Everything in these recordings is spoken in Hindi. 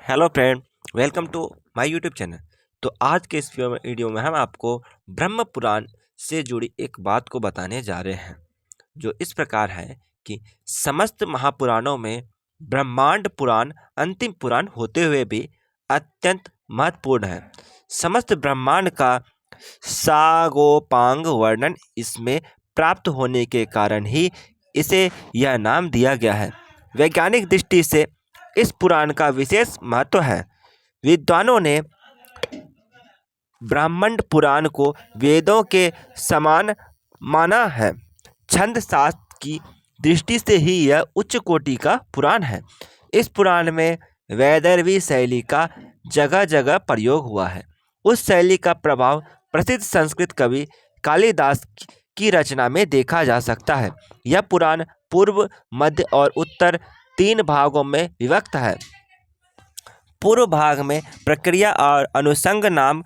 Hello friend, welcome to my YouTube channel. तो आज के इस वीडियो में हम आपको ब्रह्म पुराण से जुड़ी एक बात को बताने जा रहे हैं, जो इस प्रकार है कि समस्त महापुराणों में ब्रह्मांड पुराण अंतिम पुराण होते हुए भी अत्यंत महत्वपूर्ण है। समस्त ब्रह्मांड का सागोपांग वर्णन इसमें प्राप्त होने के कारण ही इसे यह नाम दिया गया है। वैज्ञानिक दृष्टि से इस पुराण का विशेष महत्व है। विद्वानों ने ब्राह्मण पुराण को वेदों के समान माना है। छंद शास्त्र की दृष्टि से ही यह उच्च कोटि का पुराण है। इस पुराण में वैदर्भी शैली का जगह जगह प्रयोग हुआ है। उस शैली का प्रभाव प्रसिद्ध संस्कृत कवि कालिदास की रचना में देखा जा सकता है। यह पुराण पूर्व, मध्य और उत्तर तीन भागों में विभक्त है। पूर्व भाग में प्रक्रिया और अनुषंग नाम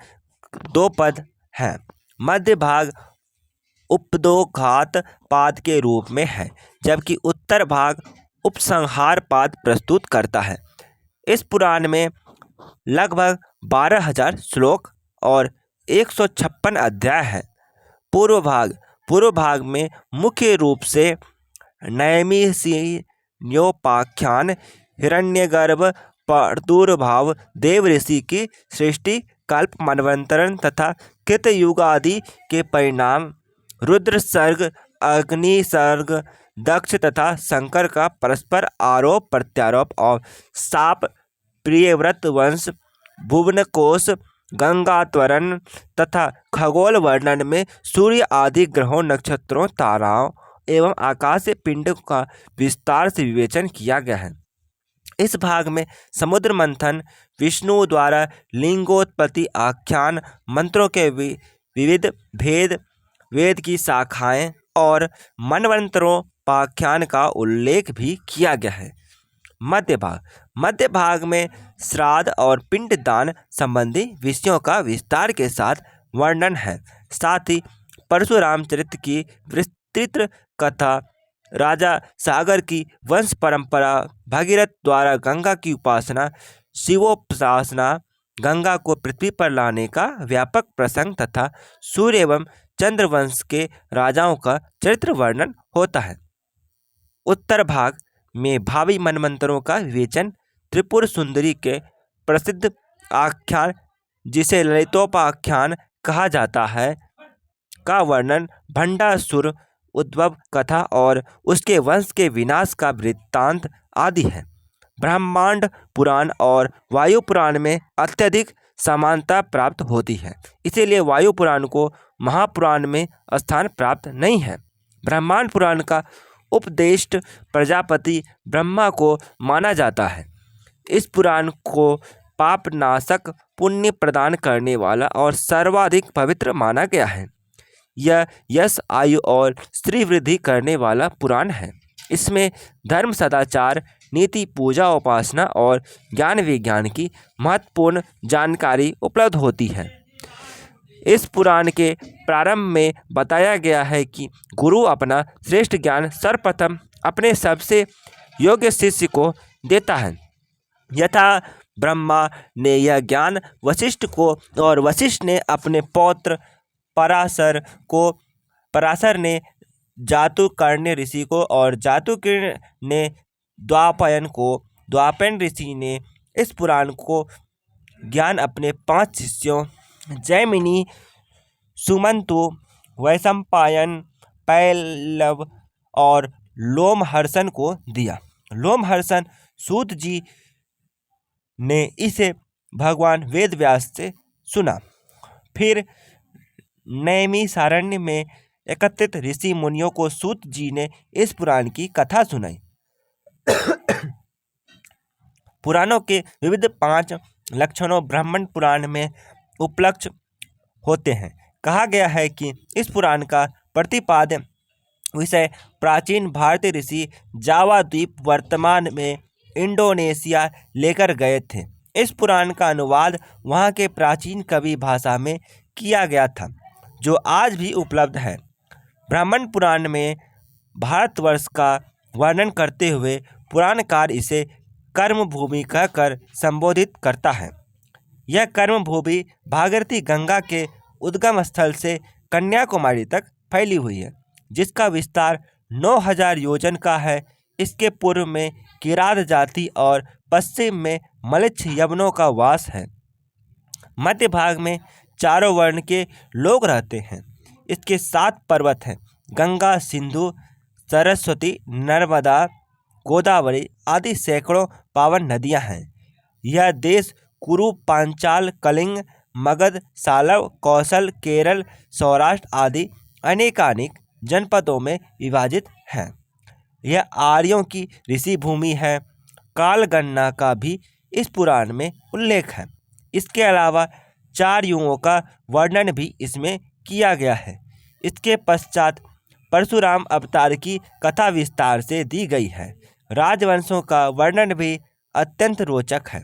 दो पद हैं। मध्य भाग उपदोघात पाद के रूप में है, जबकि उत्तर भाग उपसंहार पाद प्रस्तुत करता है। इस पुराण में लगभग 12,000 श्लोक और 156 अध्याय है। पूर्व भाग में मुख्य रूप से नैमिषिण्योपाख्यान, हिरण्यगर्भ, प्रादुर्भाव, देव ऋषि की सृष्टि, कल्प, मनवंतरण तथा कृतयुग आदि के परिणाम, रुद्र सर्ग, अग्नि सर्ग, दक्ष तथा शंकर का परस्पर आरोप प्रत्यारोप और साप, प्रियव्रत वंश, भुवनकोश, गंगात्वरण तथा खगोल वर्णन में सूर्य आदि ग्रहों, नक्षत्रों, ताराओं एवं आकाशीय पिंडों का विस्तार से विवेचन किया गया है। इस भाग में समुद्र मंथन, विष्णु द्वारा लिंगोत्पत्ति आख्यान, मंत्रों के विविध भेद, वेद की शाखाएं और मनवंतरोपाख्यान का उल्लेख भी किया गया है। मध्य भाग में श्राद्ध और पिंडदान संबंधी विषयों का विस्तार के साथ वर्णन है। साथ ही परशुराम चरित्र की विस्तृत कथा, राजा सागर की वंश परंपरा, भगीरथ द्वारा गंगा की उपासना, शिवोपासना, गंगा को पृथ्वी पर लाने का व्यापक प्रसंग तथा सूर्य एवं चंद्र वंश के राजाओं का चरित्र वर्णन होता है। उत्तर भाग में भावी मनवंतरों का विवेचन, त्रिपुर सुंदरी के प्रसिद्ध आख्यान, जिसे ललितोपाख्यान कहा जाता है, का वर्णन, भंडासुर उद्भव कथा और उसके वंश के विनाश का वृत्तांत आदि है। ब्रह्मांड पुराण और वायु पुराण में अत्यधिक समानता प्राप्त होती है, इसीलिए वायु पुराण को महापुराण में स्थान प्राप्त नहीं है। ब्रह्मांड पुराण का उपदेष्ट प्रजापति ब्रह्मा को माना जाता है। इस पुराण को पापनाशक, पुण्य प्रदान करने वाला और सर्वाधिक पवित्र माना गया है। यह यश, आयु और स्त्री वृद्धि करने वाला पुराण है। इसमें धर्म, सदाचार, नीति, पूजा, उपासना और ज्ञान विज्ञान की महत्वपूर्ण जानकारी उपलब्ध होती है। इस पुराण के प्रारंभ में बताया गया है कि गुरु अपना श्रेष्ठ ज्ञान सर्वप्रथम अपने सबसे योग्य शिष्य को देता है। यथा ब्रह्मा ने यह ज्ञान वशिष्ठ को और वशिष्ठ ने अपने पौत्र पराशर ने जातुकर्ण्य ऋषि को और जातुकर्ण्य ने द्वापायन ऋषि ने इस पुराण को ज्ञान अपने 5 शिष्यों जैमिनी, सुमंतु, वैशंपायन, पैलव और लोमहर्षण को दिया। लोमहर्षण सूत जी ने इसे भगवान वेदव्यास से सुना। फिर नैमिषारण्य में एकत्रित ऋषि मुनियों को सूत जी ने इस पुराण की कथा सुनाई। पुराणों के विविध 5 लक्षणों ब्राह्मण पुराण में उपलब्ध होते हैं। कहा गया है कि इस पुराण का प्रतिपाद्य विषय प्राचीन भारतीय ऋषि जावा द्वीप, वर्तमान में इंडोनेशिया, लेकर गए थे। इस पुराण का अनुवाद वहाँ के प्राचीन कवि भाषा में किया गया था, जो आज भी उपलब्ध है। ब्राह्मण पुराण में भारतवर्ष का वर्णन करते हुए पुराणकार इसे कर्म भूमि कहकर संबोधित करता है। यह कर्म भूमि भागीरथी गंगा के उद्गम स्थल से कन्याकुमारी तक फैली हुई है, जिसका विस्तार 9000 योजन का है। इसके पूर्व में किरात जाति और पश्चिम में मलिच्छ यवनों का वास है। मध्य भाग में चारों वर्ण के लोग रहते हैं। इसके 7 पर्वत हैं। गंगा, सिंधु, सरस्वती, नर्मदा, गोदावरी आदि सैकड़ों पावन नदियां हैं। यह देश कुरु, पांचाल, कलिंग, मगध, सालव, कौशल, केरल, सौराष्ट्र आदि अनेकानेक जनपदों में विभाजित है। यह आर्यों की ऋषि भूमि है। कालगणना का भी इस पुराण में उल्लेख है। इसके अलावा 4 युगों का वर्णन भी इसमें किया गया है। इसके पश्चात परशुराम अवतार की कथा विस्तार से दी गई है। राजवंशों का वर्णन भी अत्यंत रोचक है।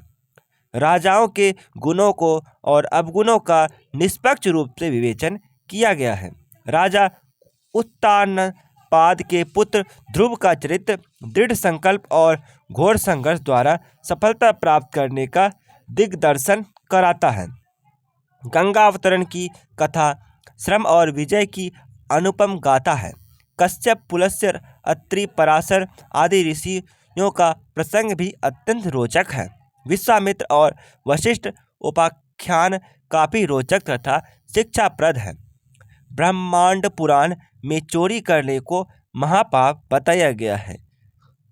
राजाओं के गुणों को और अवगुणों का निष्पक्ष रूप से विवेचन किया गया है। राजा उत्तानपाद के पुत्र ध्रुव का चरित्र दृढ़ संकल्प और घोर संघर्ष द्वारा सफलता प्राप्त करने का दिग्दर्शन कराता है। गंगा अवतरण की कथा श्रम और विजय की अनुपम गाथा है। कश्यप, पुलस्त्य, अत्रि, पराशर आदि ऋषियों का प्रसंग भी अत्यंत रोचक है। विश्वामित्र और वशिष्ठ उपाख्यान काफी रोचक तथा शिक्षाप्रद है। ब्रह्मांड पुराण में चोरी करने को महापाप बताया गया है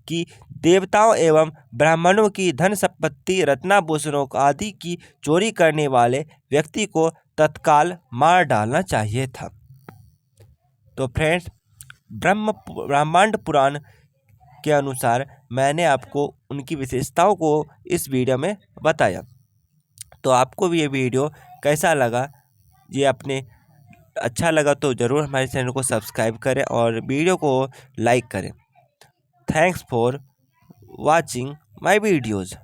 कि देवताओं एवं ब्राह्मणों की धन संपत्ति, रत्नाभूषणों आदि की चोरी करने वाले व्यक्ति को तत्काल मार डालना चाहिए था। तो फ्रेंड्स, ब्रह्मांड पुराण के अनुसार मैंने आपको उनकी विशेषताओं को इस वीडियो में बताया। तो आपको भी ये वीडियो कैसा लगा, ये अपने अच्छा लगा तो ज़रूर हमारे चैनल को सब्सक्राइब करें और वीडियो को लाइक करें। Thanks for watching my videos.